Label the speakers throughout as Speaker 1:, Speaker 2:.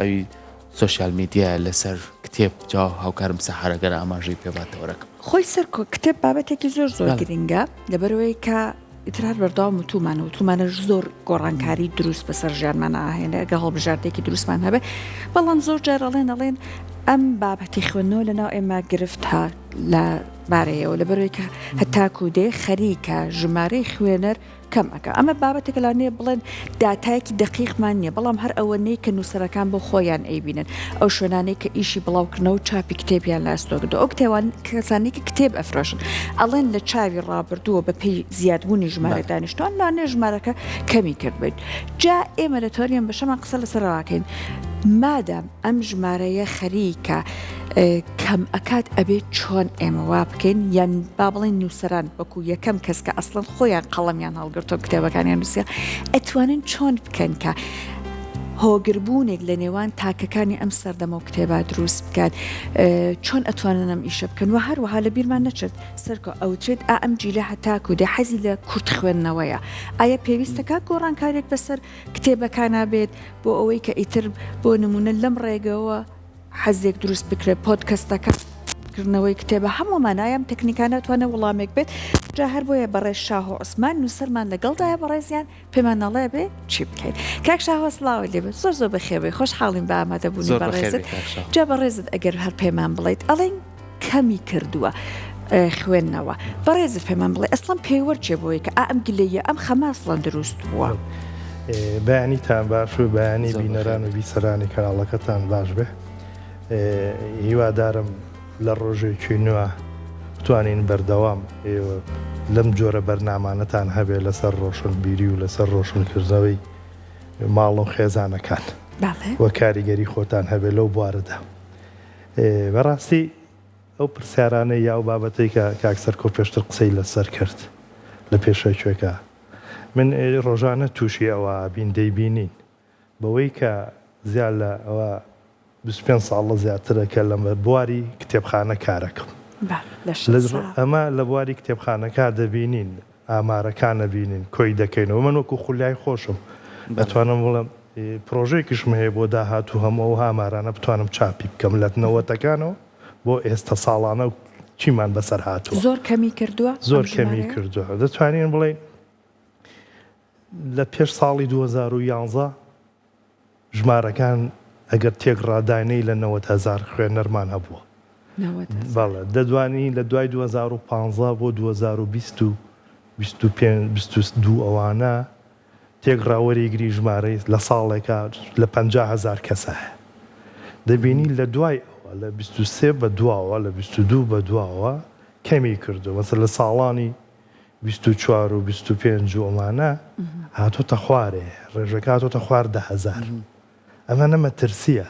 Speaker 1: ئەوی سوشیال میدیە لەسەر کتێب جا هاوکارم سەحارەگەر ئاماژەی پێباتەوەرەکەم
Speaker 2: خۆی سەر کتێب بابەتێکی زۆر گرنگە لەبەرەوەی کە ئیترار بەرداوام وتومانە زۆر گۆڕانکاری دروست بەسەر ژیانمان ئاهێنە ئەگە هەڵبژاردێکی دروستمان هەبێ بەڵام زۆر جار ئەڵێن ئەم بابەتی خوێندنەوە لەناو ئێمە گرفتها لە بارەیەوە لەبەرەوەی کە هەتاکو دێ خەریکە ژمارەی خوێنەر کەم ئەەکە ئەمە بابەتێک لانەیە بڵێن داتایەکی دقیقمان نییە بەڵام هەر ئەوەنەی کە نووسەرەکان بۆ خۆیان ئەیبینن ئەو شوێنانەی کە ئیشی بڵاوکردنەوە و چاپی کتێبیان لاستۆکردو ئەو کتێوان کەسانی کە کتێب ئەفرۆشن ئەڵێن لە چاوی ڕابردووە بە پێی زیادبوونی ژمارە دانیشتوان لانێ ژمارەکە کەمی کرد بێت جا ئێمە لە تۆریان بەشەمان قسە لەسەرواکەین مادام ئەم ژمارەیە خەریکە کەم ئەکات ئەبێت چۆن ئێمە وا بکەین یان با بڵێن نووسەران وەکو یەکەم کەس کە ئەسڵن خۆیان قەڵەمیان هەڵگرتۆ کتێبەکانیان نووسە ئەتوانن چۆن بکەن کە هۆگربوونێک لە نێوان تاکەکانی ئەم سەردەمە و کتێبا دروست بکات چۆن ئەتوانن ئەم ئیشە بکەن و هەروەها لە بیرمان نەچێت سەرکە ئەوترێت ئەم جیلە هەتاکو دێ حەزی لە کورت خوێندنەوەیە ئایا پێویستەکە گۆڕانکارێک بەسەر کتێبەکان بێت بۆ ئەوەی کە ئیتر بۆ نمونە لەم ڕێگەوە حەزێک دروست بکرێت پۆدکەستەکەکردنەوەی کتێبە هەمومانایەم تەکنیکانەتوانە وەڵامێک بێت جا هەر بۆیە بەڕێز شاه و عوسمان نووسەرمان لەگەڵدایە بەڕێزیان پێمان نەڵێ بێ چی بکەین کاک شاه سڵاوی لێ بێت زۆر بەخێبێ خۆش حاڵین بە ئامادەبوونی بەڕێزت جا بەڕێزت ئەگەر هەر پێمان بڵێیت ئەڵێن کەمی کردووە خوێندنەوە بەڕێزت پێمان بڵێ ئەسڵان پێوەرچێ بۆیە کە ئەم گلەیە ئەم خەمە ئەسڵان دروست بووە
Speaker 3: بەیانیتان باش و بەیانی بینەران و بیسەرانی کەناڵەکەتان باش بێ هیوادارم لە ڕۆژێکی نوێ بتوانین بەردەوام لەم جۆرە بەرنامانەتان هەبێ لەسەر ڕۆشنبیری و لەسەر ڕۆشنکردنەوەی ماڵ و خێزانەکان وە کاریگەری خۆتان هەبێ لەو بوارەدا بەڕاستی ئەو پرسیارانە یا و بابەتەی کە کاکسەر کۆ پێشتر قسەی لەسەر کرد لە پێشەکوێکە من ڕۆژانە تووشی ئەوە بین دەیبینین بەوەی کە زیاد لە ئەوە 25 ساڵە زیاترە کە لە بواری کتێبخانە کارەکەم ئەمە لە بواری کتێبخانەکە دەبینین ئامارەکانە بینین کۆی دەکەینەوە من وەکو خولیای خۆشم دەتوانم بڵم پرۆژێکیشم هەیە بۆ داهاتوو هەموو هامارانە بتوانم چاپی بکەم لە نەوەتەکانەوە بۆ ئێستا ساڵانە و چیمان بەسەر هاتووە
Speaker 2: زۆر کەمی کردووە
Speaker 3: زۆر کەمی کردووە دەتوانین بڵێ لە پێش ساڵی 2011 ژمارەکان ئەگەر تێک ڕاداینەی لە 90,000 خوێنەرمان هەبووە بەڵێ دەدوانی لە دوای 2015 بۆ 2022 ئەوانە تێکڕاوەرێگری ژمارەی لە ساڵێکە لە 50,000 کەسە دەبینی لە دوای ئەوە لە 23 بە دواوە لە 22 بە دواوە کەمی کردو مەسەر لە ساڵانی 24 و 25 ئەمانە هاتۆتە خوارێ ڕێژەکە هاتۆتە خوار 10,000 ئەمە مەترسیە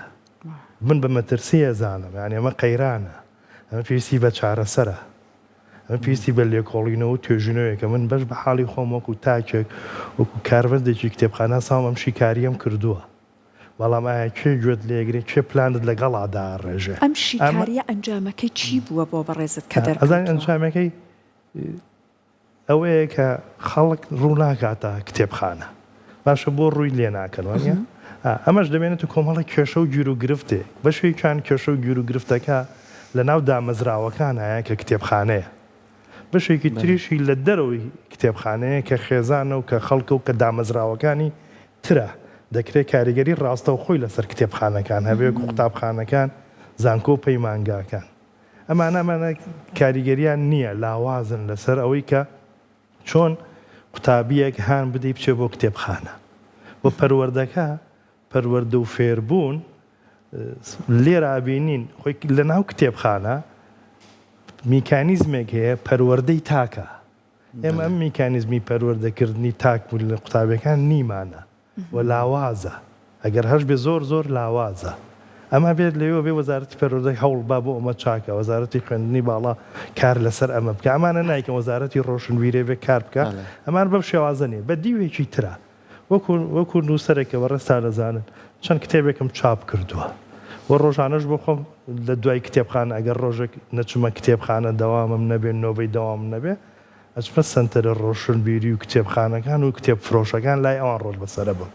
Speaker 3: من بە مەترسیە زانم یعنی ئەمە قەیرانە ئەمە پێویستی بە چارەسەرە ئەمە پێویستی بە لێکۆڵینەوە و توێژینەوەیەکە من بەش بە حاڵی خۆم وەکو تاکێک وەکو کاربەندێکی کتێبخانە ساڵ ئەم شیکاریەم کردووە بەڵام ئایا کوێ گوێت لێگرێت کوێ پلانت لەگەڵادا ڕێژێ
Speaker 2: ئەم شیکاریە ئەنجامەکەی چی بووە بۆ بەڕێزت کە
Speaker 3: ئەزان ئەنجامەکەی ئەوەیە کە خەڵک ڕووناکاتە کتێبخانە باشە بۆ ڕووی لێ ناکەن وانە ئەمەش دەبێنێت کۆمەڵی کێشە و گیر و گرفتێ بەشێکیان کێشە و گیر و گرفتەکە لە ناو دامەزراوەکان هەیە کە کتێبخانەیە بەشێکی تریشی لە دەرەوەی کتێبخانەیە کە خێزانە و کە خەڵکە و کە دامەزراوەکانی ترە دەکرێت کاریگەری ڕاستە و خۆی لەسەر کتێبخانەکان هەبێت و قوتابخانەکان زانکۆ و پەیمانگاکان ئەمانە کاریگەریان نییە لاوازن لەسەر ئەوەی کە چۆن قوتابیەک هان بدەی بچێ بۆ کتێبخانە بۆ پەروەردەکە پەروەردە و فێربوون لێرە بینین خۆی لە ناو کتێبخانە میکانیزمێک هەیە پەروەردەی تاکە ئێمە ئەم میکانیزمی پەروەردەکردنی تاک بوو لە قوتابەکان نیمانە و لاوازە ئەگەر هەش بێ زۆر زۆر لاوازە ئەمە بێت لەوێ بێ وەزارەتی پەروەردەی هەوڵ با بۆ ئەمە چاکە وەزارەتی خوێندنی باڵا کار لەسەر ئەمە بکە ئەمانە نایکە وەزارەتی ڕۆشنبیری بێ کار بکە ئەمان بەم شێوازە نیە بە دیوێکی ترە وەکو نووسەرێکە بەڕێستا دەزانن چەند کتێبێکم چاپ کردووە وە ڕۆژانەش بۆ خۆم لە دوای کتێبخانە ئەگەر ڕۆژێک نەچمە کتێبخانە دەوامم نەبێ نۆبەی دەوام نەبێ ئەچمە سنتەرە ڕۆشنبیری و کتێبخانەکان و کتێب فرۆشەکان لای ئەوان ڕۆژ بەسەرە بم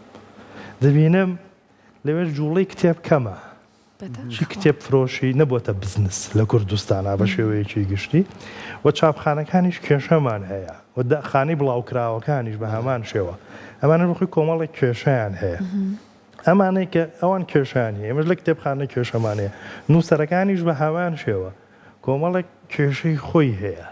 Speaker 3: دەبینم لەوێ جوڵەی کتێب کەمە چی کتێب فرۆشی نەبووە بزنس لە کوردستانە بە شێوەیەکی گشتی و چاپخانەکانیش کێشەمان هەیە و خانەی بڵاوکراوەکانیش بە هەمان شێوە ئەمانە بخۆی کۆمەڵێک کێشەیان هەیە ئەمانەی کە ئەوان کێشانی ئێمەش لە کتێبخانە کێشەمانەیە نووسەرەکانیش بە هەمان شێوە کۆمەڵێک کێشەی خۆی هەیە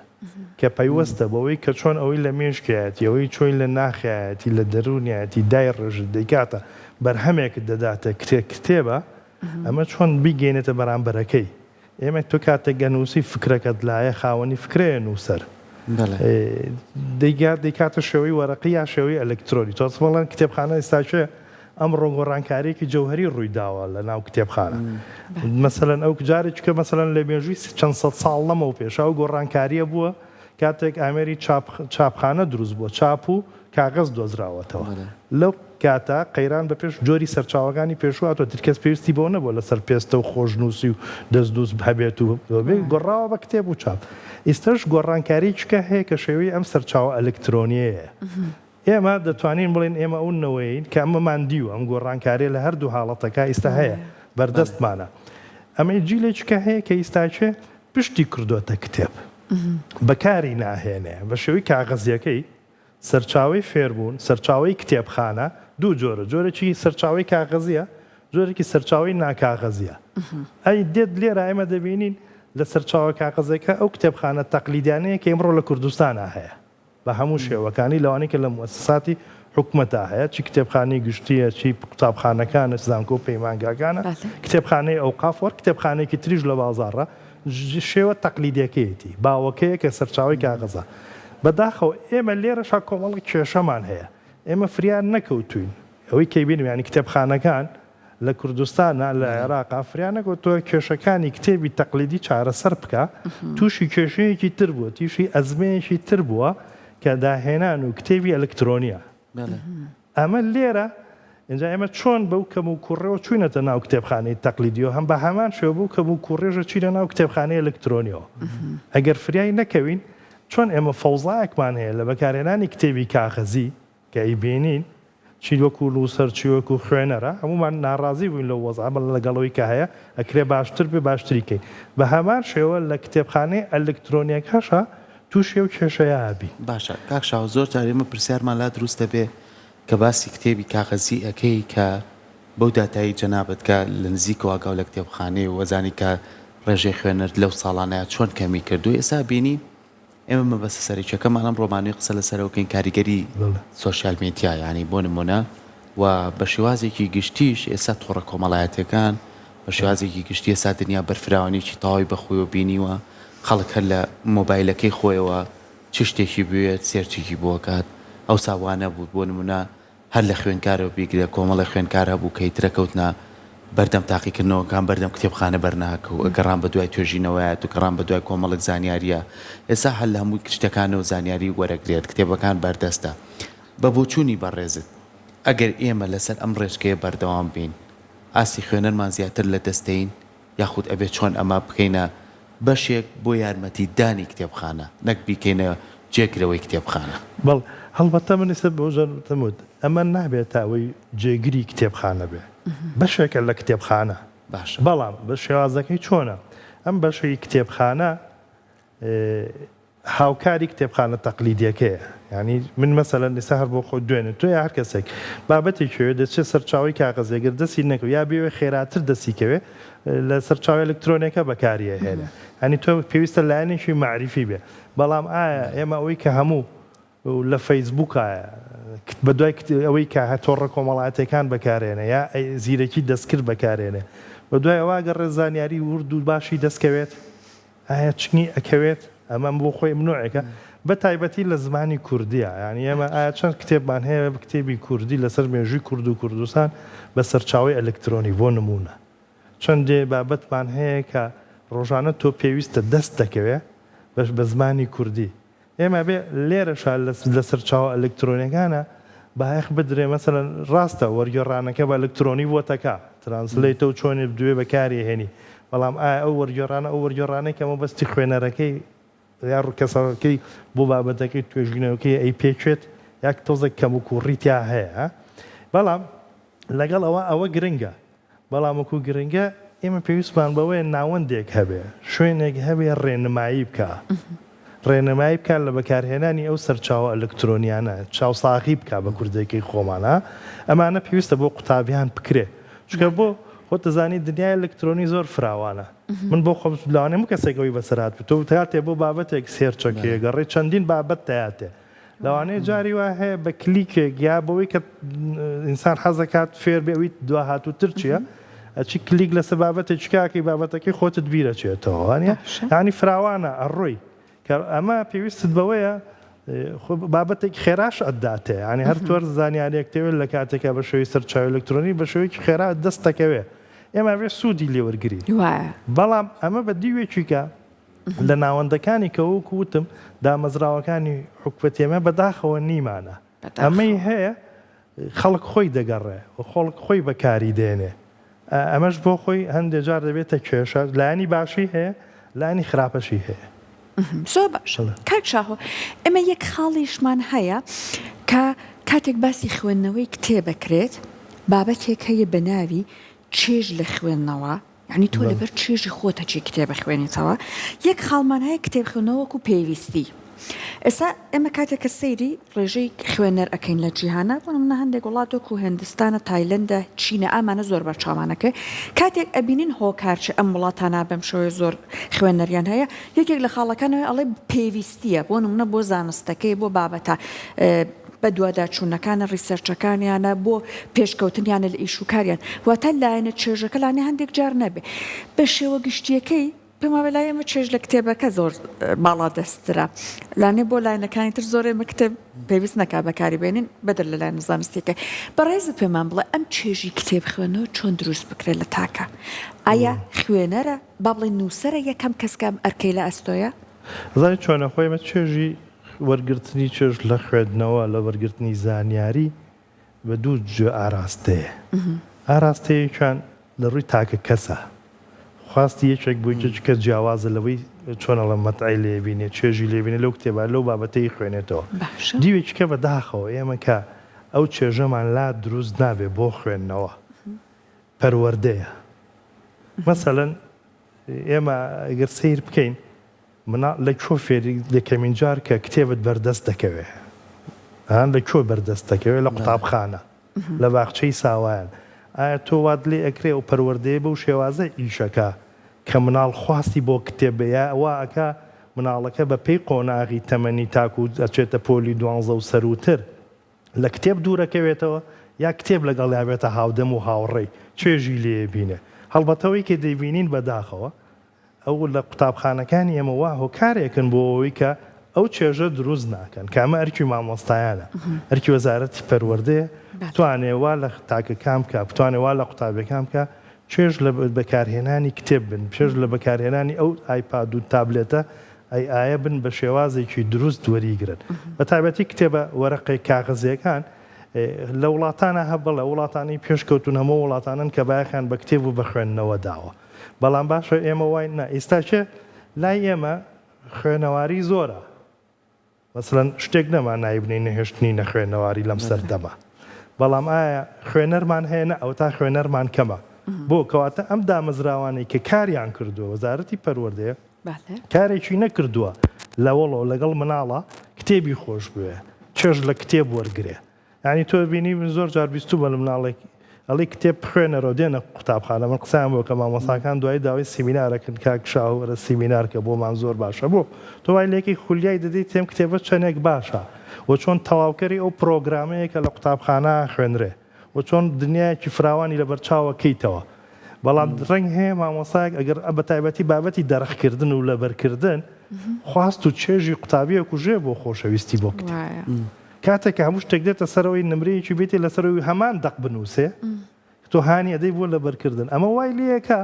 Speaker 3: کە پەیوەستە بەوەی کە چۆن ئەوەی لە مێشکایەتی ئەوەی چۆی لە ناخایەتی لە دەرونیەتی دای ڕژت دەیکاتە بەرهەمێکت دەداتە کتێبە ئەمە چۆن بیگەینێتە بەرامبەرەکەی ئێمە تۆ کاتێک گەنووسی فکرەکەت لایە خاوەنی فکرەیە نووسەر دەیکاتە شێوەی وەرەقی یا شێوەی ئەلکترۆنی تۆسمەڵەن کتێبخانە ئێستاچێ ئەم ڕۆگۆڕانکاریەکی جەوهری ڕوویداوە لە ناو کتێبخانە مەسەلەن ئەو جارێک کە مەسەلەن لە مێژووی چەند سەد ساڵ لەمەوە پێشا و گۆڕانکاریە بووە کاتێک ئامێری چاپخانە دروست بووە چاپ و کاغەز دۆزراوەتەوە لەو کاتە قەیران بە پێش جۆری سەرچاوەکانی پێشواتۆ ترکەس پێویستی بۆ نەبووە لەسەر پێستە و خۆشنووسی و دەستدوست هەبێت و گۆڕاوە بە کتێب و چاپ ئێستش گۆڕانکاری چکە هەیە کە شێوەی ئەم سەرچاوە ئەلکترۆنیەیە ئێمە دەتوانین بڵێن ئێمە ئەوەوەین کە ئەمەمان دیوە ئەم گۆڕانکارێ لە هەردوو حاڵەتەکە ئێستا هەیە بەردەستمانە ئەمە جیلێککە هەیە کە ئیستاچێ پشتی کردوتە کتێب بەکاری ناهێنێ بە شێوەی کاغەزیەکەی سەرچاوی فێربوون سەرچاوی کتێبخانە دوو جۆرە جۆرەی سەرچاوی کاغەزیە جۆرەی سەرچاوی ناکاغەزیە ئەی دێت لێرە ئێمە دەبینین لە سەرچاوە کاغەزەکە ئەو کتێبخانە تەقلیدیانەیە کە ئەمڕۆ لە کوردستانە هەیە بە هەموو شێوەکانی لەوانەیە کە لە موسساتی حکومەتا هەیە چی کتێبخانەی گشتیە چی قوتابخانەکانە زانکۆ و پەیمانگاکانە کتێبخانەی ئەوقاف وەرە کتێبخانەیەکی تریش لە بازاڕە شێوە تەقلیدیەکەیەتی باوەکەیە کە سەرچاوی کاغەزە بەداخەوە ئێمە لێرەشا کۆمەڵی کێشەمان هەیە ئێمە فریان نەکەوتوین ئەوەی کەی بینیم ینی کتێبخانەکان لە کوردستانە لە عێراقا فریان نەکەوتووە کێشەکانی کتێبی تەقلیدی چارەسەر بکە تووشی کێشەیەکی تر بووە تووشی ئەزمەیەکی تر بووە کە داهێنان و کتێبی ئەلکترۆنیە ئەمە لێرە اینجا ئێمە چۆن بەو کەم و کوڕێەوە چوینەتە ناو کتێبخانەی تەقلیدیەوە هەم بە هەمان شێوە بوو کەم و کوڕێژە چیرە ناو کتێبخانەی ئەلکترۆنیەوە ئەگەر فریای نەکەوین چۆن ئێمە فەوزایەکمان هەیە لە بەکارهێنانی کتێبی کاغەزی کە ئیبینین چی وەکو نووسەر چی وەکو خوێنەرە هەمومان ناڕازی بووین لە وەزعمە لەگەڵەوەی کە هەیە ئەکرێ باشتر بێ باشتریکەین بە هەمان شێوە لە کتێبخانەی ئەلکترۆنیەکەشە تووشێ و کێشەیە ئابی
Speaker 1: باشە کاکشاو زۆر جار ئێمە پرسیارمان لا دروست دەبێ کە باسی کتێبی کاغەزی ئەەکەی کە بەو داتایی جەنابەتکە لە نزیکەوە ئاگاو لە کتێبخانەی وەزانی کە ڕێژەی خوێنەر لەو ساڵانەیە چۆن کەمی کردو ئێستا بینی ئێمە مەبەستە سەرچەکەمان ئەم ڕۆمانوی قسە لەسەرەوەکەین کاریگەری سۆشیال میدیا ینی بۆ نمونە و بە شێوازێکی گشتیش ئێستا تۆڕە کۆمەڵایەتەکان بە شێوازێکی گشتی ئێستا دنیا بەرفراوانێکی تەواوی بەخۆی و بینیوە خەڵک هەر لە مۆبایلەکەی خۆیەوە چ شتێکی بوێت سێرچێکی بۆکات ئەو ساوانە بوو بۆ نمونە هەر لە خوێنکارەوە بیگرێت کۆمەڵی خوێنکارە بوو کەی ترەکەوتنا بەردەم تاقیکردنەوەکان بەردەم کتێبخانە بەرناکە و ئەگەڕان بە دوای توێژینەوەیە و گەڕان بە دوای کۆمەڵک زانیاریە ئێستا هەر لە هەمووی شتەکانەوە زانیاری وەرەگرێت کتێبەکان بەردەستە بە بۆچوونی بەڕێزت ئەگەر ئێمە لەسەر ئەم ڕێژکەیە بەردەوام بین ئاسی خوێنەرمان زیاتر لە دەستەین یاخود ئەبێت چۆن ئەمە بکەینە بەشێک بۆ یارمەتی دانی کتێبخانە نەک بیکەینە جێگرەوەی کتێبخانە
Speaker 3: بەڵ هەڵبەتە منیسە بۆ ژەرتەموت ئەمە نابێت تاوەی جێگیری کتێبخانە بێ بەشێکە لە کتێبخانە
Speaker 1: باش
Speaker 3: بەڵام بە شێوازەکەی چۆنە ئەم بەشەی کتێبخانە هاوکاری کتێبخانە تەقلیدیەکەیە ینی من مەسەلەن ئێستا هەر بۆ خۆ دوێنێت تۆ یا هەر کەسێک بابەتێکوێ دەچێت سەرچاوی کاغەزێگر دەستی نەکەوت یا بێوێ خێراتر دەسیکەوێ لە سەرچاوی ئەلکترۆنیەکە بەکاریە هێنە ئەنی تۆ پێویستە لایەنێکی معریفی بێ بەڵام ئایا ئێمە ئەوەی کە هەموو لە فەیسبووکایە بە دوای ئەوەی کە هەتۆڕە کۆمەڵاتەکان بەکارێنە یا زیرەکی دەستکرد بەکارێنێ بە دوای ئەوە گە ڕێزانیاری ورد و باشی دەستکەوێت ئایا چنی ئەکەوێت ئەمەم بۆ خۆی منۆعەکە بە تایبەتی لە زمانی کوردیە ینی ئێمە ئایا چەند کتێبمان هەیە بە کتێبی کوردی لەسەر مێژووی کورد و کوردستان بە سەرچاوی ئەلکترۆنی بۆ نمونە چەندێ بابەتمان هەیە کە ڕۆژانە تۆ پێویستە دەست دەکەوێت بەش بە زمانی کوردی ئێمە بێ لێرەشا لە سەرچاوە ئەلکترۆنیەکانە بەهایخ بدرێ مەسەلەن ڕاستە وەرگێڕانەکە بە ئەلکترۆنی بۆتەکە ترانسلیتە و چۆنێ دوێ بەکاری هێنی بەڵام ئایا ئەو وەرگێڕانە ئەو وەرگێڕانەی کە ئەمە بەستی خوێنەرەکەی یا ڕکەسەکەی بۆ بابەتەکەی توێژینەوەکەی ئەی پێچێت یاک تۆزە کەم و کوڕیتیا هەیە بەڵام لەگەڵ ئەوە گرنگە بەڵام وەکو گرنگە ئێمە پێویستمان بەوەیە ناوەندێک هەبێ شوێنێک هەبێ ڕێنمایی بکە ڕێنمایی بکە لە بەکارهێنانی ئەو سەرچاوە ئەلکترۆنیانە چاوساغی بکە بە کوردەکەی خۆمانە ئەمانە پێویستە بۆ قوتابیان بکرێ چکە بۆ خۆ دەزانی دنیای ئەلکترۆنی زۆر فراوانە من بۆ خۆم لەوانەیە کەسێکەوەی بەسەرات تۆ تاتێ بۆ بابەتێک سێرچەکەیە گەڕێ چەندین بابەت تایاتێ لەوانەیە جاری وا هەیە بە کلیکێک یا بەوەی کە ئینسان حەزەکات فێر بێویت دوا هاتووتر چییە ئەچی کلیک لەسەر بابەتێک کاکەی بابەتەکەی خۆتت بیرەچێتەوە وانە ینی فراوانە ئەڕۆی کە ئەمە پێویستت بەوەیە بابەتێکی خێراش ئەداتێ ینی هەر تۆر زانیارێک تەوێت لە کاتێکە بە شێوەی سەرچاوی ئەلکترۆنی بە شێوەیەکی خێرا دەستەکەوێ ئێمە بێ سوودی لێوەرگری بەڵام ئەمە بە دیوێکیکە لە ناوەندەکانی کە وەکو وتم دامەزراوەکانی حکومەت ئێمە بەداخەوە نیمانە ئەمەی هەیە خەڵک خۆی دەگەڕێ و خەڵک خۆی بەکاری دێنێ ئەمەش بۆ خۆی هەندێک جار دەبێتە کێشە لایانی باشی هەیە لایانی خراپەشی هەیە
Speaker 2: زۆر باش کاک شاهۆ ئێمە یەک خاڵیشمان هەیە کە کاتێک باسی خوێندنەوەی کتێبەکرێت بابەتێک هەیە بە ناوی چێژ لە خوێندنەوە یعنی تۆ لەبەر چێژی خۆتە چی کتێبە خوێنیتەوە یەک خاڵمان هەیە کتێب خوێندنەوەکو پێویستی ئێستا ئێمە کاتێککە سەیری ڕێژەی خوێنەر ئەەکەین لە جیهانە بۆ منە هەندێک وڵاتۆک و هندستانە تایلەندە چینە ئامانە زۆر بەرچاوانەکە کاتێک ئەبینین هۆکارچە ئەم وڵاتانە بەم شێوەیە زۆر خوێنەریان هەیە یەکێک لە خاڵەکانەوەی ئەڵێ پێویستیە بۆ نمونە بۆ زانستەکەی بۆ بابەتە بە دوواداچوونەکانە ڕیسەرچەکانیانە بۆ پێشکەوتنیانە لە ئیشوکاریان واتە لایەنە چێژەکە لانێ هەندێک جار نەبێ بە شێوە گشتیەکەی پێما لای ئێمە چێژ لە کتێبەکە زۆر باڵا دەسترا لانێ بۆ لاینەکانی تر زۆر ئێمە کتێب پێویست نەکا بەکاری بێنین بەدر لە لایەن زانستیەکە بەڕێزت پێمان بڵێ ئەم چێژی کتێب خوێنەوە چۆن دروست بکرێت لە تاکە ئایا خوێنەرە با بڵێ نووسەرە یەکەم کەسکەم ئەرکەی لە ئەستۆیە
Speaker 3: زای چۆنە خۆیمە چێژی وەرگرتنی چێژ لە خوێندنەوە لە وەرگرتنی زانیاری بە دوو جێ ئاراستەیە ئاراستەیەکان لە ڕووی تاکە کەسە خواستی یەکێک بووی کە جیاوازە لەوەی چۆنە لە مەتعی لێبینێ چێژی لێبینێ لەو کتێبە لەو بابەتەی خوێنێتەوە دیوێککە بەداخەوە ئێمە کە ئەو چێژەمان لا دروست نابێ بۆ خوێندنەوە پەروەردەیە مەسەڵەن ئێمە ئەگەر سیر بکەین لە کۆ فێری دەکەمین جار کە کتێبت بەردەست دەکەوێ لە کۆ بەردەست دەکەوێت لە قوتابخانە لە باخچەی ساوایان ئایا تۆ وات لێ ئەکرێ و پەروەردەیە بەو شێوازە ئیشەکە کە مناڵ خواستی بۆ کتێبەیە ئەوە ئەکا مناڵەکە بە پێی قۆناغی تەمەنی تاکو و ئەچێتە پۆلی 12 و سەروتر لە کتێب دوورەکەوێتەوە یا کتێب لەگەڵ یابێتە هاودەم و هاوڕێی چێژی لێ بینێ هەڵبەتەوەی کە دەیبینین بەداخەوە ئەو لە قوتابخانەکانی ئێمە وا هۆکارێکن بۆ ئەوەی کە ئەو چێژە دروست ناکەن کامە ئەرکی مامۆستایانە ئەرکی وەزارەتی پەروەردەیە بتوانێ وا لە تاکەکان بکە بتوانێ وا لە قوتابەکان بکە چێژ لە بەکارهێنانی کتێب بن پێش لە بەکارهێنانی ئەو ئایپاد و تابلێتە ئایا بن بە شێوازێکی دروست وەریگرن بە تایبەتی کتێبە وەرەقی کاغەزیەکان لە وڵاتانە هەبڵە وڵاتانی پێشکەوتون هەموو وڵاتانن کە باەخان بە کتێب و بەخوێندنەوە داوە بەڵام باشە ئێمە وای نا ئێستاچێ لای ئێمە خوێنەواری زۆرە مەسەڵەن شتێک نەمان نایبنی نەهێشتنی نەخوێنەواری لەم سەردەما بەڵام ئایا خوێنەرمان هەیە ئەو تا خوێنەرمان کەمە بۆ کەواتە ئەم دامەزراوانەی کە کاریان کردووە وەزارەتی پەروەردەیە کارێکی نەکردووە لەوەڵۆ لەگەڵ مناڵە کتێبی خۆش بوێ چێژ لە کتێب وەرگێ ینی تۆ بینی زۆر جار بیستوو بە لە مناڵێکی ئەڵی کتێب بخوێنەرەوە دێنە قوتابخانە من قسەیان بۆ کە مامۆستاکان دوای داوای سیمینارەکەن کاک شاوەرە سیمینار کە بۆمان زۆر باشە بۆ تۆ وای لێکی خولیای دەدەیت تێم کتێبە چەندێک باشە و چۆن تەواوکەری ئەو پرۆگرامەیە کە لە قوتابخانە خوێنرێ و چۆن دنیایەکی فراوانی لە بەرچاوەکەیتەوە بەڵام ڕنگ هەیە مامۆستاک ئەگەر بە تایبەتی بابەتی دەرەخکردن و لەبەرکردن خواست و چێژی قوتابیە کوژێ بۆ خۆشەویستی بۆ کتێب کاتێک هەموو شتێک دێتە سەرەوەی نمرەیەکی بێتی لەسەرەوەی هەمان دەق بنووسێ تۆ هانی ئەدەی بۆ لەبەرکردن ئەمە وای لەکە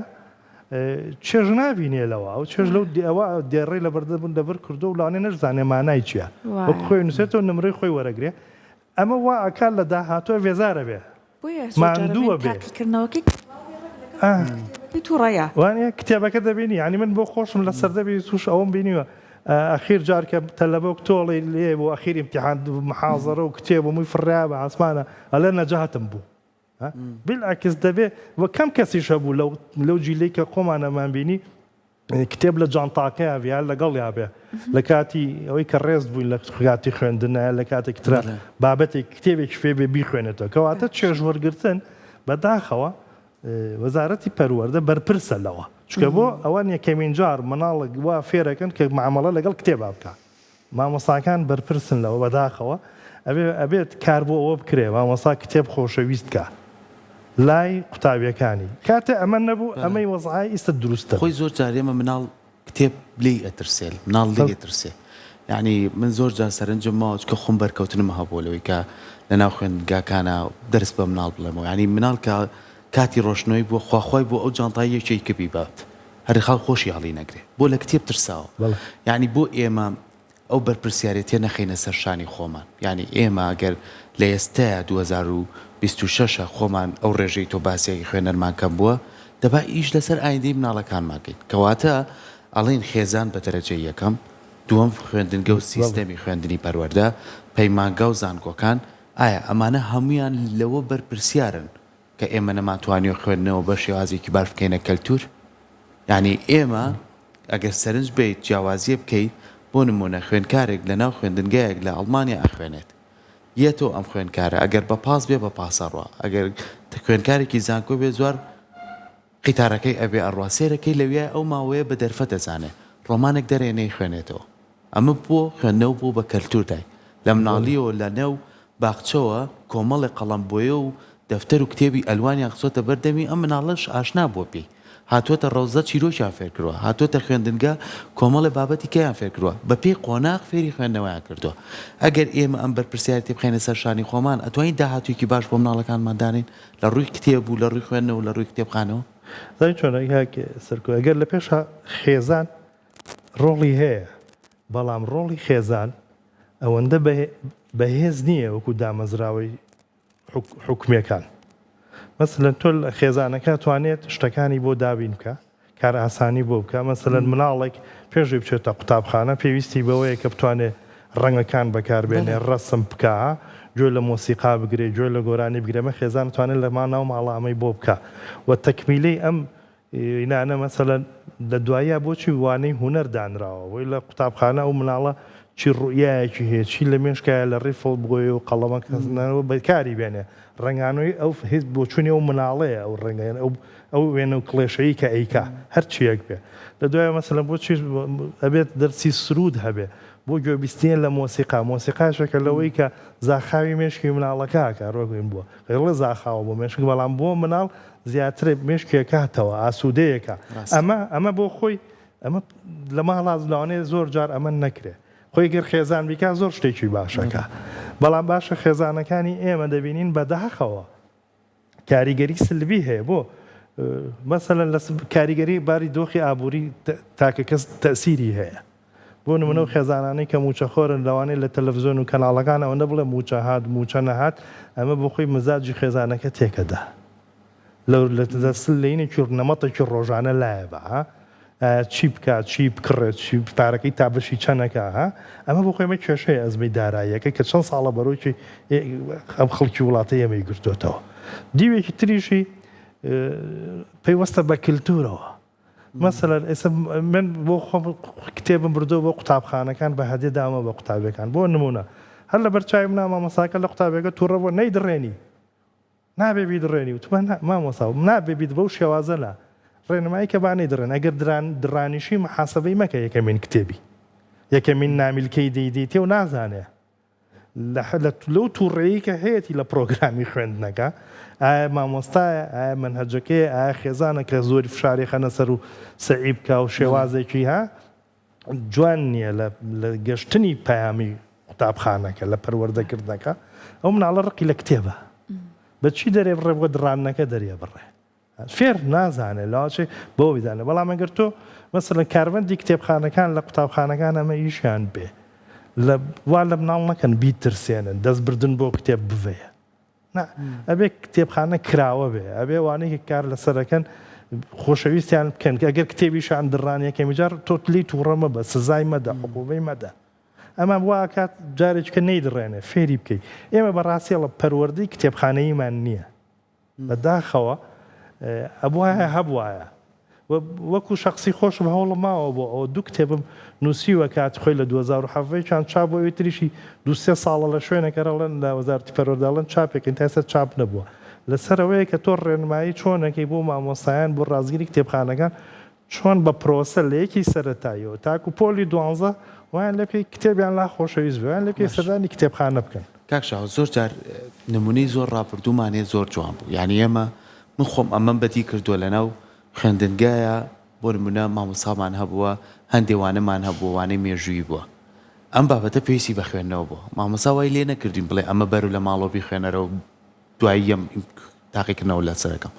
Speaker 3: چێژ نبینێلەوە ئەو چێژ لەو ئەوە دێڕێی لە بەردەبوون لەبەر کردو و لاانێ نەشزانێ مانای چییە وەک خۆی نووسێتەوە نمرەی خۆی وەرەگرێ ئەمە وا ئەکال لە داهاتوە وێزارە بێ ماندووە بێ وانە کتێبەکە دەبینی ینی من بۆ خۆشم لە سەردەبی توش ئەوم بینیوە ئەخیر جار کە تەلەبە تۆڵی لێ بۆ ئەخیر امتحان محازەرە و کتێب و مووی فڕیا بە ئاسمانە ئەلێ نەجاتم بوو بالعکس دەبێ وە کەم کەسیش هەبوو لەو جیلەی کە خۆمانەمان بینی کتێب لە جانتاقەیە ڤیان لەگەڵ یابێ لە کاتی ئەوەی کە ڕێز بووین لە کاتی خوێندنە لە کاتێک ترە بابەتێک کتێبێک فێ بێ بیخوێنێتەوە کەواتە چێژوەرگرتن بەداخەوە وەزارەتی پەروەردە بەرپرسە لەوە چکە بۆ ئەوان یەکەمین جار مناڵک وا فێرەکەن کە معامەڵە لەگەڵ کتێبا بکە مامۆستاکان بەرپرسن لەوە بەداخەوە ئەبێت کار بۆ ئەوە بکرێ مامۆستا کتێب خۆشەویست کە لای قوتابیەکانی کاتە ئەمە نەبوو ئەمەی وەزعای ئیستا دروستە
Speaker 1: خۆی زۆر جارێمە مناڵ کتێب لی ئەترسێل مناڵ لی ئەترسێ یعنی من زۆر جار سەرنجمەوە چکە خۆم بەرکەوتنمە هەبووەوەی کە لەناو خوێندگاکانە دەرس بە مناڵ بڵێمەوە ینی مناڵ کە کاتی ڕۆشنەوەی بۆ خواخوای بۆ ئەو جانتای یەکێک کەبی بات هەر خاڵ خۆشی هەڵی نەگرێ بۆ لە کتێب ترساوە یعنی بۆ ئێمە ئەو بەرپرسیارەتێ نەخینە سەر شانی خۆمان یعنی ئێمە ئەگەر لە ئێستاە 2026 خۆمان ئەو ڕێژەی تۆ باسیێکی خوێنەرمان کەم بووە دەبا ئیش لەسەر ئایندەی مناڵەکانماکەین کەواتە ئەڵین خێزان بە دەرەجەی یەکەم دووەم خوێندنگە و سیستەمی خوێندنی پەروەردە پەیمانگە و زانکۆکان ئایا ئەمانە هەمویان لەوە بەرپرسیارن کە ئێمە نەماتوانانی خوێندنەوە بە شێوازێکی باش بکەینە کەلتور یعنی ئێمە ئەگەر سەرنج بیت جیاوازیە بکەیت بۆ نمونە خوێندکارێک لە ناو خوێندنگەیەک لە ئەڵمانیا ئەخوێنێت یەتۆ ئەم خوێندکارە ئەگەر بە پاس بێ بە پاسەڕوە ئەگەر خوێندکارێکی زانکۆ بێ زۆر قیتارەکەی ئەبێ ئەڕوا سێرەکەی لەوێ ئەو ماوەیە بە دەرفەت دەزانێت ڕۆمانێک دەرێنەی خوێنێتەوە ئەمە بۆ خوێندنەوە بوو بە کەلتوردای لە مناڵیەوە لە نێو باخچەوە کۆمەڵی قەڵەمبۆیە و دەفتەر و کتێبی ئەلوانیان خسۆتە بەردەمی ئەم مناڵەش ئاشنا بۆ پێی هاتووەتە ڕەوزە چیرۆکیان فێر کردووە هاتووەتە خوێندنگە کۆمەڵی بابەتی کەیان فێر کردووە بە پێی قۆناق فێری خوێندنەوەیان کردووە ئەگەر ئێمە ئەم بەرپرسیارەتی بخەینە سەر شانی خۆمان ئەتوانین داهاتوویەکی باش بۆ مناڵەکانمان دانین لە ڕووی کتێب و لە ڕووی خوێندنەوە و لە ڕووی کتێبخانەوە
Speaker 3: زای چۆن سەرکۆ ئەگەر لە پێش خێزان ڕۆڵی هەیە بەڵام ڕۆڵی خێزان ئەوەندە بەهێز نییە وەکو دامەزراوەی حکومەکان مەسەلەن تۆ خێزانەکە توانێت شتەکانی بۆ دابین بکە کار ئاسانی بۆ بکە مەسەلەن مناڵێک پێشوی بچێتە قوتابخانە پێویستی بەوەیە کە بتوانێت ڕەنگەکان بەکاربێنێ ڕەسم بکە گوێ لە مۆسیقا بگرێ گوێ لە گۆرانی بگرێمە خێزان توانێت لە ماناو ماڵامەی بۆ بکە و تەکمیلەی ئەم ئینانە مەسەلەن لە دوایە بۆچی وانەی هونەر دانراوە وی لە قوتابخانە ئەو مناڵە چی ڕوئیایەکی هەیە چی لە مێشکایە لە ڕیفڵ بگۆی و قەڵەمە کەسنەوە بەکاری بێنێ ڕنگانەوەی ئەو هیچ بۆچوونی ئەو مناڵەیە ئەو ڕنگەیان ئەو وێنە و کڵێشەیە کە ئەیکا هەر چیەک بێ لە دوایە مەسەلەن بۆ چی ئەبێت دەرسی سرود هەبێ بۆ گوێبیستنیە لە مۆسیقا مۆسیقاشەکە لەوەی کە زاخاوی مێشکی مناڵەکە کارۆگوین بووە غێڵە زاخاوە بۆ مێشک بەڵام بۆ مناڵ زیاتر مێشکێکاتەوە ئاسوودەیەکە ئەمە بۆ خۆی ئەمە لە ماڵاز لەوانەیە زۆر جار ئەمە نەکرێ خۆی گەر خێزان بیکا زۆر شتێکی باشەکە بەڵام باشە خێزانەکانی ئێمە دەبینین بەداخەوە کاریگەری سلبی هەیە بۆ مەسەلەن لە کاریگەری باری دۆخی ئابووری تاکە کەس تەسیری هەیە بۆ نمونە و خێزانانەی کە موچەخۆرن لەوانەیە لە تەلەڤیزیۆن و کەناڵەکان ئەوەندە بڵێ موچە هات موچە نەهات ئەمە بۆ خۆی مزاجی خێزانەکە تێکەدا لە دەسل لەینێکی نەمەتێکی ڕۆژانە لایە بە چی بکات چی بکڕێت چی پارەکەی تا بەشی چەندەکە ئەمە بۆ خۆی کێشەیە ئەزمەی داراییەکە کە چەند ساڵە بەرۆکی ئەم خەڵکی وڵاتی ئێمەی گرتوێتەوە دیوێکی تریشی پەیوەستە بە کللتورەوە مەسەلەن ئێستا من بۆ خۆم کتێبم بردو بۆ قوتابخانەکان بە هەدێ دامە بە قوتابەکان بۆ نمونە هەر لە بەرچاوی منە مامۆساکە لە قوتابێکە تووڕەبووە نەیدڕێنی نابێ بیدڕێنی و مامۆسا نابێ بیت بەو شێوازە لە ڕێنمایی کە بانەی دڕێن ئەگەر درانیشی محاسبەی مەکە یەکەمین کتێبی یەکەمین نامیلکەی دەیدیتێ و نازانێ لەو تووڕێی کە هەیەی لە پرۆگرامی خوێندنەکە ئایا مامۆستایە ئایا منهەجەکەی ئایا خێزانە کە زۆری فشاری خەنە سەر و سەعی بکە و شێوازێکی جوان نییە لە گەشتنی پەیامی قوتابخانەکە لە پەروەردەکردنەکە ئەو مناڵە ڕقی لە کتێبە بەچی دەرێ بڕێ بۆ درانەکە دەریە بڕێ فێر نازانێت لاچێ بۆ بیدانێت بەڵام ئەگەر تۆ مەسەلەن کاربەندی کتێبخانەکان لە قوتابخانەکان ئەمە ئیشیان بێ وا لە مناڵ نەکەن بیترسێنن دەست بردن بۆ کتێب بڤەیە ئەبێ کتێبخانە کراوە بێ ئەبێ وانەیەکی کار لەسەرەکەن خۆشەویستیان بکەن کە ئەگەر کتێبیشان دڕانیەکەمی جار تۆتلی تووڕەمە بە سزای مەدە عقوبەی مەدە ئەمە وا کات جارێککە نەیدڕێنێ فێری بکەیت ئێمە بەڕاستیە لە پەروەردەی کتێبخانەیمان نییە بەداخەوە ئەبوایە هەبوایە وەکو شخصی خۆشم هەوڵم ماوە بۆ ئەو دوو کتێبم نووسیوە کات خۆی لە 2007 چند چاپ بۆ ئەوی تریشی دو-سێ ساڵە لە شوێنەکەڕڵەن لە وەزارەتی پەروەردەڵەن چاپێکن تا ئێستا چاپ نەبووە لەسەرەوەی کە تۆ ڕێنمایی چۆنەکەی بۆ مامۆستایان بۆ ڕازگیری کتێبخانەکان چۆن بە پرۆسە لە یەکی سەرەتاییەوە تاکو پۆلی 12 وایان لە پێی کتێبیان لا خۆشەویست بوویان لە پێی سەردانی کتێبخانە بکەن
Speaker 1: کاکشاو زۆر جار نمونەی زۆر ڕاپردومانێ زۆر جوان بوو یعنی ئێمە من خۆم ئەمەم بەدی کردووە لەناو خوێندنگایە بۆ نمونە مامۆسامان هەبووە هەندێوانەمان هەبووە وانەی مێژووی بووە ئەم بابەتە پێویستی بە خوێندنەوە بووە مامۆسا وای لێ نەکردین بڵێ ئەمە بەرو لە ماڵەوە بیخوێنەرەوە دوایی ئەم تاقیکردنەوە لە سەرەکەم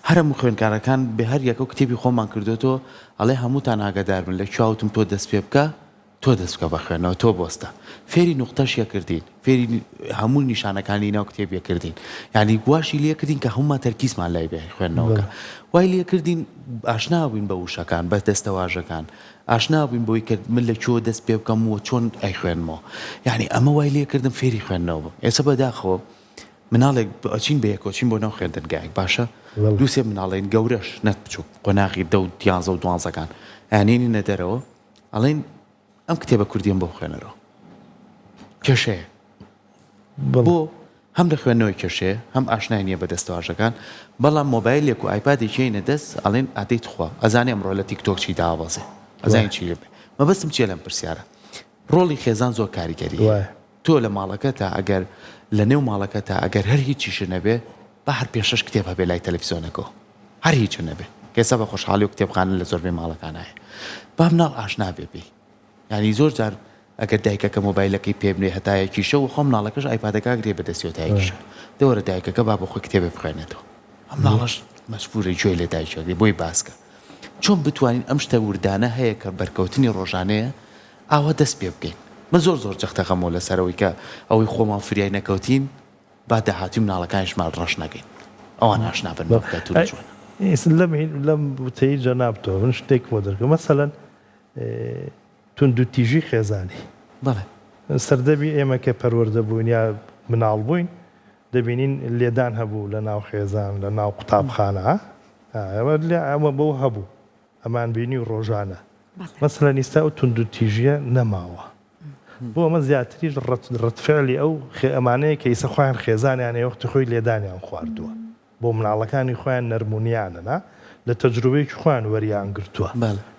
Speaker 1: هەرموو خوێندکارەکان بە هەر یەکە و کتێبی خۆمان کردوێتەوە ئەڵێ هەمووتان ئاگادار بن لە چاوتم تۆ دەست پێ بکە تۆ دەست بکە بە خوێنەوە تۆ بۆستە فێری نوختەشیە کردین فێری هەموو نیشانەکانی ناو کتێبیە کردین یعنی گواشی لێ کردین کە هەمومان تەرکیزمان لای بێ خوێندنەوەکە وای لێ کردین ئاشنا بووین بە وشەکان بە دەستەواژەکان ئاشنا بووین بۆی کرد من لە چۆ دەست پێ بکەم و چۆن ئەی خوێنمەوە یعنی ئەمە وای لێ کردم فێری خوێندنەوە ئێستا بەداخەوە مناڵێک ئەچین بە یەکۆچین بۆ ناو خوێندنگایەک باشە دووسێ مناڵێن گەورەش نەت بچوو قۆناغی 11 و 12 ئەیانێنی نەدەرەوە ئەڵێن ئەم کتێبە کوردیم بۆ خوێنەرەوە کێشەیە بۆ هەم لە خوێندنەوەی کێشەیە هەم ئاشنای نییە بە دەستەواژەکان بەڵام مۆبایلێک و ئایپادی چینە دەست ئەڵێن ئادەیت خوا ئەزانێ ئەمڕۆ لە تیکتۆک چی داوازێ ئەزانین چی لێ بێ مەبەستم چیە لەم پرسیارە ڕۆڵی خێزان زۆر کاریگەری تۆ لە ماڵەکە تا ئەگەر لە نێو ماڵەکە تا ئەگەر هەر هیچیش نەبێ بە هەر پێشش کتێب هەبێ لای تەلەڤیزیۆنەکەەوە هەر هیچ نەبێ کێسا بە خۆشحاڵی و کتێبخانە لە زۆربەی ماڵەکانایە با مناڵ ئاشنا بێ بێ یعنی زۆر جار ئەگەر دایکەکە مۆبایلەکەی پێ بنێ هەتایەکی شە و خۆم ناڵەکەش ئایپادەکە گرێ بەدەستیەوە تایکیشە دەوەرە دایکەکە با بۆ خۆی کتێبێ بخوێنێتەوە ئەم ناڵەش مەجبورە گوێی لە دایکەکەی بۆی باسکە چۆن بتوانین ئەم شتە وردانە هەیە کە بەرکەوتنی ڕۆژانەیە ئاوا دەست پێ بکەین من زۆر جەختەکەمەوە لەسەرەوەی کە ئەوەی خۆمان فریای نەکەوتین با داهاتی مناڵەکانیشمان ڕەش نەگەین ئەوان ئاشنا بن بەکەتور جوانە
Speaker 3: لەم وتەی جەنابتەوە من شتێک بۆ دەرکەم مەسەلەن توندوتیژی خێزانی
Speaker 1: بەڵێ
Speaker 3: سەردەبی ئێمە کە پەروەردە بووین یا مناڵ بووین دەبینین لێدان هەبوو لە ناو خێزان لە ناو قوتابخانە ئەمە بۆ هەبوو ئەمان بینی و ڕۆژانە مەسەلەن ئێستا ئەو توندوتیژیە نەماوە بۆ ئەمە زیاتریش ڕەتفعلی ئەو ئەمانەیە کە ئیسە خۆیان خێزانیان وەختی خۆی لێدانیان خواردووە بۆ مناڵەکانی خۆیان نەرمونیانە لە تەجروبەیەکی خۆیان وەریان گرتووە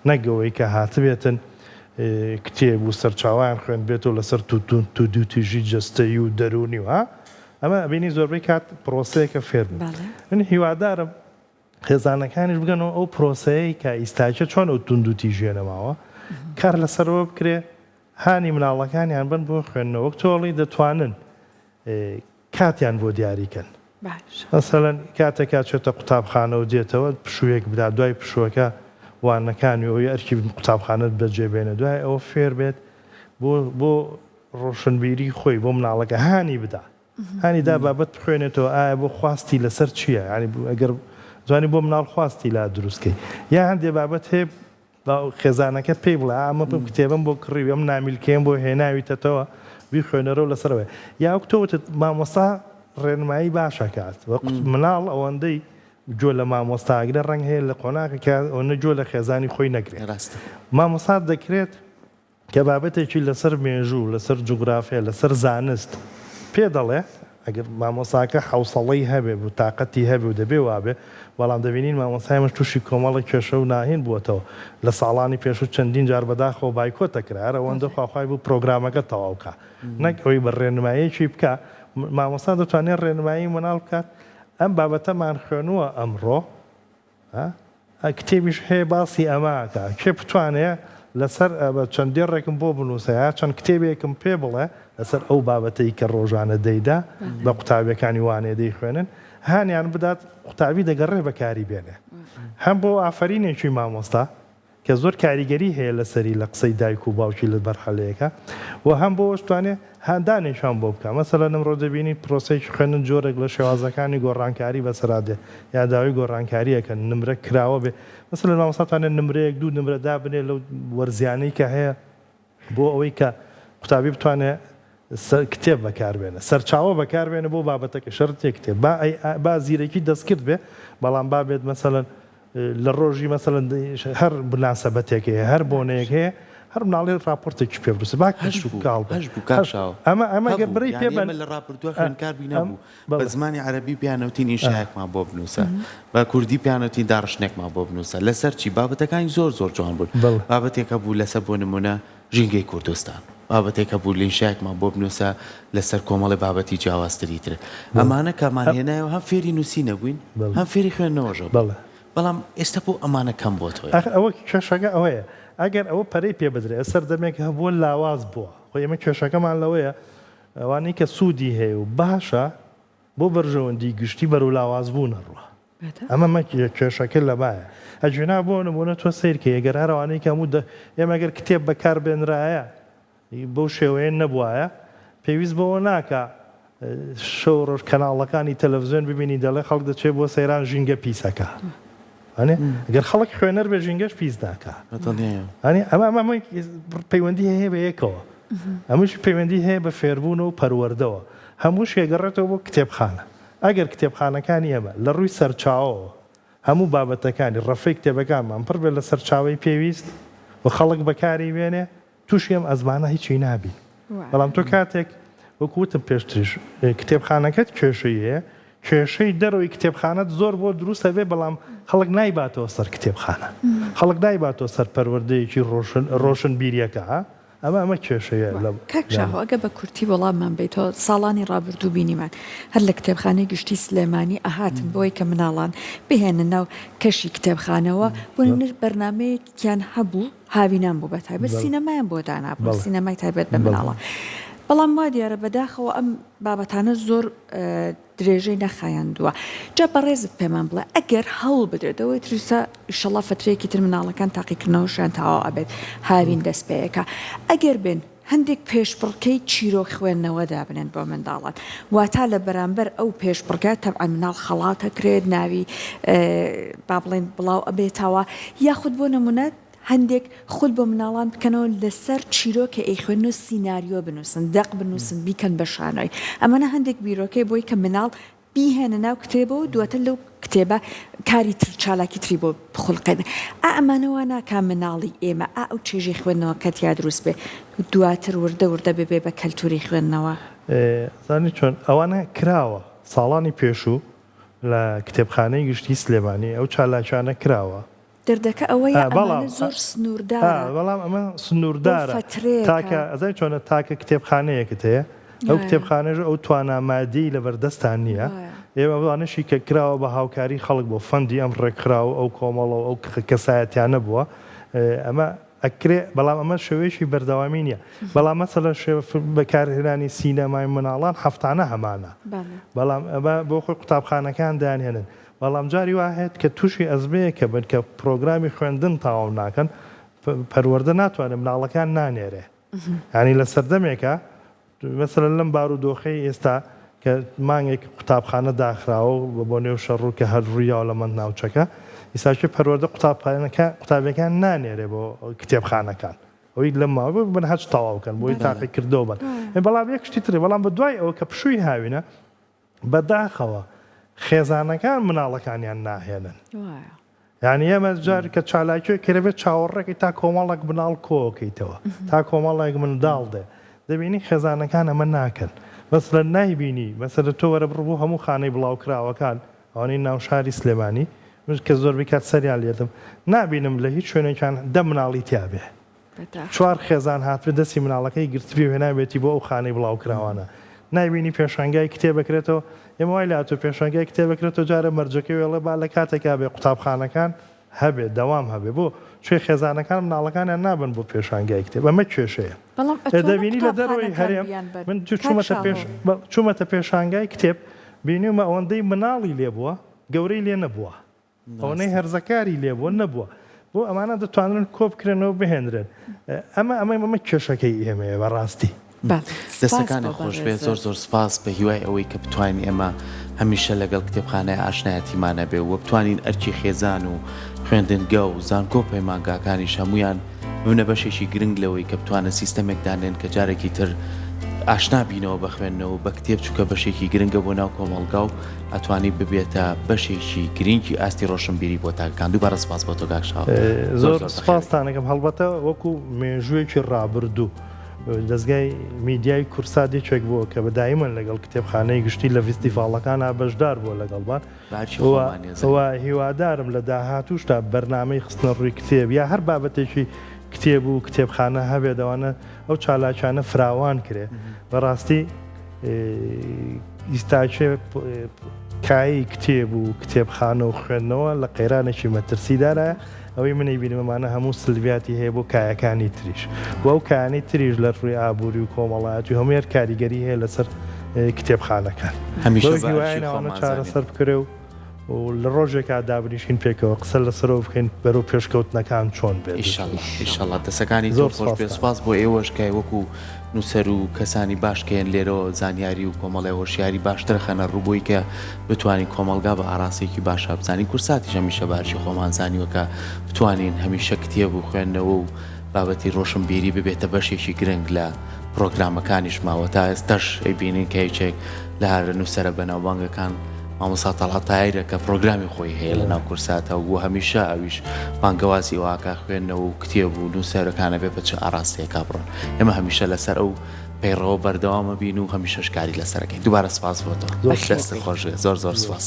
Speaker 3: نەگەوەی کە هاتبێتن کتێب و سەرچاویان خوێن بێتەوە لەسەر توندوتیژی جەستەیی و دەرونی و ئەمە بینی زۆربەی کات پرۆسەیەکە فێر بوو من هیوادارم خێزانەکانیش بگەنەوە ئەو پرۆسەیە کە ئیستاکە چۆن ئەو توندوتیژیە نەماوە کار لەسەرەوە بکرێ هانی مناڵەکانیان بن بۆ خوێندنەوە تۆڵی دەتوانن کاتیان بۆ دیاریکەن مەسەلەن کاتێکا چێتە قوتابخانە و دێتەوە پشوویەک بدا دوای پشوەکە وانەکانی ئەوی ئەرکی قوتابخانەت بەجێبێنە دوای ئەوە فێر بێت بۆ ڕۆشنبیری خۆی بۆ مناڵەکە هانی بدا هانی دا بابەت بخوێنێتەوە ئایا بۆ خواستی لەسەر چییە ینی ئەگەر زانی بۆ مناڵ خواستی لا دروستکەی یا هەندێ بابەت هەیە خێزانەکە پێی بڵێ ئەمە بم کتێبم بۆ کڕی ئەم نامیلکەیەم بۆ هێناویتەوە بیخوێنەرەوە لەسەرەوە یا ئەوکتەوتت مامۆستا ڕێنمایی باشەکات وەقت مناڵ ئەوەندەی جۆ لە مامۆستاگرە ڕەنگ هەیە لە قۆناغێکە ئەوە جۆ لە خێزانی خۆی نەگرێت مامۆستا دەکرێت کە بابەتێکی لەسەر مێژوو لەسەر جوگرافیا لەسەر زانست پێ دەڵێ ئەگەر مامۆساکە حوسەڵەی هەبێ و تااقەتی هەبێ و دەبێ وابێ بەڵام دەبینین مامۆسایمەش تووشی کۆمەڵی کێشە و ناهێن بووەتەوە لە ساڵانی پێشوو چەندین جار بەداخەوە بایکۆتە کرا ئەوەندە خواخوای بوو پرۆگرامەکە تەواوکە نەک ئەوی بە ڕێنماییەکی بکە مامۆستا دەتوانێت ڕێنمایی مناڵ بکات ئەم بابەتەمان خوێنووە ئەمڕۆ کتێبیش هەیە باسی ئەماکە کێ بتوانێت لەسەر چەندێ ڕێکم بۆ بنووسەیە چەند کتێبێکم پێ بڵێ لەسەر ئەو بابەتەی کە ڕۆژانە دەیدا بە قوتابیەکانی وانێ دەی خوێنن هانیان بدات قوتابی دەگەڕێ بەکاری بێنێ هەم بۆ ئافرینێکی مامۆستا کە زۆر کاریگەری هەیە لەسەری لە قسەی دایک و باوکی لە بەرحەلەیەەکە و هەم بۆ وەشتوانێ هاندانێکشان بۆ بکە مەسەلەن ئەمڕۆ دەبینی پرۆسەیەکی خوێنن جۆرێک لە شێوازەکانی گۆڕانکاری بەسەرادێ یا داوای گۆڕانکاریەکە نمرە کراوە بێ مەسەلەن مامۆستاتوانێت نمرەیەک دوو نمرەدا بنێ لەو وەرزیانەی کە هەیە بۆ ئەوەی کە قوتابی بتوانێت کتێب بەکاربێنە سەرچاوە بەکاربێنە بۆ بابەتەکە شەرتێک کتێب با زیرەکی دەستکرد بێ بەڵام بابێت مەسەلەن لە ڕۆژی مەسەلەن هەر بناسەبەتێک هەیە هەر بۆنەیەک هەیە هەر مناڵێ راپۆرتێکی پێ بروسە با ئەمە گەر بڕی پێ
Speaker 1: لە ڕاپۆرتوە خوێندکار بووی نەبوو بە زمانی عەرەبی پیانەوتین ئینشایەکمان بۆ بنووسە بە کوردی پیانەوتین داڕشنێکمان بۆ بنووسە لەسەر چی بابەتەکانی زۆر جوان بوون بابەتێکە بوو لەسەر بۆ نمونە ژینگەی کوردستان بابەتێکە بوو لینشایەکمان بۆ بنووسە لەسەر کۆمەڵی بابەتی جیاوازتری تر ئەمانە کەمان هێنایەوە هەم فێری نووسی نەبووین هەم فێری خوێندنەوەژە بەڵام ئێستا بۆ ئەمانە کەم بۆ تۆی
Speaker 3: ئەوە کێشەکە ئەوەیە ئەگەر ئەوە پەرەی پێ بدرێت سەر دەمێک هەبووە لاواز بووە خۆ ئێمە کێشەکەمان لەوەیە ئەوانەی کە سوودی هەیە و باشە بۆ بەرژەوەندی گشتی بەرەو لاواز بوو نەڕوە ئەمە کێشەکە لەبایە ئەجوێنا بۆ نمونە تۆ سیرکە ئەگەر هەروانەی کە هەموو ئێمە ئەگەر کتێب بەکار بێنرایە بەو شێوەیە نەبووایە پێویست بەوە ناکە شەو ڕۆژ کەناڵەکانی تەلەڤیزیۆن ببینی دەڵێ خەڵک دەچێت بۆ سەیران ژینگە پیسەکە ئەگەر خەڵک خوێنەر بێ ژینگەش پیس ناکە ئەمە پەیوەندی هەیە بە یەکەوە ئەمەش پەیوەندی هەیە بە فێربوون و پەروەردەوە هەمووش ێگەڕێتەوە بۆ کتێبخانە ئەگەر کتێبخانەکانی ئەمە لە ڕووی سەرچاوەوە هەموو بابەتەکانی ڕەفەی کتێبەکانمان پڕ بێت لە سەرچاوی پێویست و خەڵک بەکاری وێنێ تووشی ئەم ئەزمانە هیچی نابی بەڵام تۆ کاتێک وەکوتم پێشتریش کتێبخانەکەت کێشەیە کێشەی دەرەوەی کتێبخانەت زۆر بۆ دروستە بێ بەڵام خەڵک نایباتەوە سەر کتێبخانە خەڵک نایباتەوە سەر پەروەردەیەکی ڕۆشن بیریەکە ئەمە کێشەیە لە
Speaker 2: کاکشاهۆ ئەگە بە کورتی وەڵاممان بیتەوە ساڵانی ڕابردوو بینیمان هەر لە کتێبخانەی گشتی سلێمانی ئەهاتن بۆی کە مناڵان بهێنن ناو کەشی کتێبخانەوە بۆ بەرنمەیەکیان هەبوو هاوینان بوو بە تایبەت سینەمایان بۆ دانابوو سینەمای تایبەت بە مناڵە بەڵام وا دیارە بەداخەوە ئەم بابەتانە زۆر درێژەی نەخایاندووە جا بەڕێزت پێمان بڵێ ئەگەر هەوڵ بدرێتەوەی تریسا ئیشەڵا فترەیەکی تر مناڵەکان تاقیکردنەوەشیان تەواو ئەبێت هاوین دەست پێیەکە ئەگەر بن هەندێک پێشبڕکەی چیرۆک خوێندنەوە دابنێن بۆ منداڵان واتە لە بەرامبەر ئەو پێشبڕکە تەبعا مناڵ خەڵاتەکرێت ناوی با بڵێن بڵاو ئەبێتەوە یاخود بۆ نمونە هەندێک خود بۆ مناڵان بکەنەوە لەسەر چیرۆکە ئەیخوێن و سیناریۆ بنووسن دەق بنووسن بیکەن بە شانۆی ئەمەە هەندێک بیرۆکەی بۆی کە مناڵ بیهێنە ناو کتێبەوە دواتە لەو کتێبە کاری تر چالاکی تری بۆ بخڵقێن ئەمانەوە ناکا مناڵی ئێمە ئەو چێژی خوێندنەوە کەتیا دروست بێ دواتر وردە ببێ بە کەلتوری خوێندنەوە
Speaker 3: زانی چۆن ئەوانە کراوە ساڵانی پێشوو لە کتێبخانەی گشتی سلێمانی ئەو چالاکیانە کراوە
Speaker 2: دەردەکە ئەوەیە زۆر سنووردارە
Speaker 3: بەڵام ئەمە سنووردارە تاکە ئەزای چۆنە تاکە کتێبخانەیەکت هەیە ئەو کتێبخانەژە ئەو توانامادی لە بەردەستان نییە ئێوە بڵانشی کە کراوە بە هاوکاری خەڵک بۆ فەندی ئەم ڕێکخراوە ئەو کۆمەڵەوە ئەو کەسایەتیان نەبووە ئەمە ئەکرێ بەڵام ئەمە شێوەیەشی بەردەوامی نییە بەڵام مەسەلەن بەکارهێنانی سینەمای مناڵان هەفتانە هەمانە بەڵام ئەمە بۆ خۆی قوتابخانەکان دایانهێنن بەڵام جاری واهێت کە تووشی ئەزمەیە کە بن کە پرۆگرامی خوێندن تاواو ناکەن پەروەردە ناتوانێت مناڵەکان نانێرێ ینی لە سەردەمێکە مەسەلەن لەم بارودۆخەی ئێستا کە مانگێک قوتابخانە داخراوە بۆ نێو شەڕوو کە هەرڕوویاوە لە من ناوچەکە ئیساکی پەروەردە قوتابەکان نانێرێ بۆ کتێبخانەکان ئەوی لەم ماوە بنهاج تەواوکەن بۆی تاقی کردەوە بن بەڵام یەکشتی ترێ بەڵام بە دوای ئەوە کە پشووی هاوینە بەداخەوە خێزانەکان مناڵەکانیان ناهێنن یعنی ئێمە جار کە چالاکیۆ کەرەبێت چاوەڕێکی تا کۆمەڵک بناڵ کۆکەیتەوە تا کۆمەڵێک منداڵ دێ دەبینی خێزانەکان ئەمە ناکەن مەسەلەن نایبینی مەسەلە تۆ وەرە بڕبوو هەموو خانەی بڵاوکراوەکان ئەوانەی ناو شاری سلێمانی کە زۆر بکات سەریان لێتم نابینم لە هیچ شوێنێکان دە مناڵی تیابێ چوار خێزان هاتبێ دەستی مناڵەکەی گرتبی هێنابێتی بۆ ئەو خانەی بڵاوکراوانە نایبینی پێشانگای کتێبەکرێتەوە ئێمە وای لاتۆ پێشانگای کتێبەکرێتەوە جارە مەرجەکەی وێڵە با لە کاتێکا بێ قوتابخانەکان هەبێت دەوام هەبێ بۆ کوێ خێزانەکان مناڵەکانیان نابن بۆ پێشانگای کتێب ئەمە کێشەیە دەبینی لە دەروی هەرێم من چوومەتە پێشانگای کتێب بینیمە ئەوەندەی مناڵی لێبووە گەورەی لێ نەبووە ئەوەنەی هەرزەکاری لێبووە نەبووە بۆ ئەمانە دەتوانن کۆ بکرێنەوە بهێنرێن ئەمە کێشەکەی ئێمەیە بەڕاستی
Speaker 1: دەستەکانی خۆش بێ زۆر سپاس بە هیوای ئەوەی کە بتوانین ئێمە هەمیشە لەگەڵ کتێبخانەی ئاشنایەتیمانە بێ و بتوانین ئەرکی خێزان و خوێندنگە و زانکۆ پەیمانگاکانی هەمویان ببنە بەشێکی گرنگ لەوەی کە بتوانە سیستەمێک دانێن کە جارێکی تر ئاشنا بینەوە بە خوێندنەوە بە کتێب چووکە بەشێکی گرنگە بۆ ناو کۆمەڵگا و ئەتوانی ببێتە بەشێکی گرنگی ئاستی ڕۆشنبیری بۆ تاکان دووبارە سپاس بۆ تۆ کاکشاو
Speaker 3: زۆر سپاسانەکەم هەڵبەتە وەکو مێژوویەکی ڕابردوو دەستگای میدیای کورسادێکێک بووە کە بەدایمەن لەگەڵ کتێبخانەی گشتی لە فیستیڤاڵەکان بەشدار بووە لەگەڵبان هیوادارم لە داهاتووشتا بەرنامەی خستنە ڕووی کتێب یا هەر بابەتێکی کتێب و کتێبخانە هەبێدەوانە ئەو چالاکانە فراوان کرێ بەڕاستی ئیستاچێ کایی کتێب و کتێبخانە و خوێندنەوە لە قەیرانێکی مەترسیدارە ئەوەی منی بینمەمانە هەموو سلڤیاتی هەیە بۆ کایەکانی تریش و ئەو کایانی تریش لە ڕووی ئابووری و کۆمەڵایەتی هەموێر کاریگەری هەیە لەسەر کتێبخانەکان هەمیشەوانە چارەسەر بکرێ و لە ڕۆژێکا دابنیشین پێکەوە قسە لەسەرەوە بکەین بەرەو پێشکەوتنەکان چۆن بێت
Speaker 1: ئیشەڵڵا دەسەکانی زۆر خۆش پێ سپاس بۆ ئێوەشکای وەکو نووسەر و کەسانی باشکەیان لێرەوە زانیاری و کۆمەڵی هۆشیاری باشتر خەنە ڕووبووی کە بتوانین کۆمەلگا بە ئاراسێکی باشە بزانین کورساتی هەمیشە بارشی خۆمان زانیوەکە بتوانین هەمیشە کتێب و خوێندنەوە و بابەتی ڕۆشنبیری ببێتە بەشێکی گرنگ لە پرۆگرامەکانیش ماوە تا ئێستاش ئەیبینین کە هیچێک لە هەر نووسەرە بەناوبانگەکان مامۆستا تەڵاتایرە کە پرۆگرامی خۆی هەیە لە ناو کورساتە و هەمیشە ئەویش بانگەوازی واکە خوێندنەوە و کتێب و نووسەرەکانە بێ بە چه ئاراستەیەکا بڕۆن ئێمە هەمیشە لەسەر ئەو پەیڕەوە بەردەوامە بین و هەمیشە شکاری لەسەرەکەین دووبارە سپاس بۆ تۆ دەست خۆش زۆر سپاس.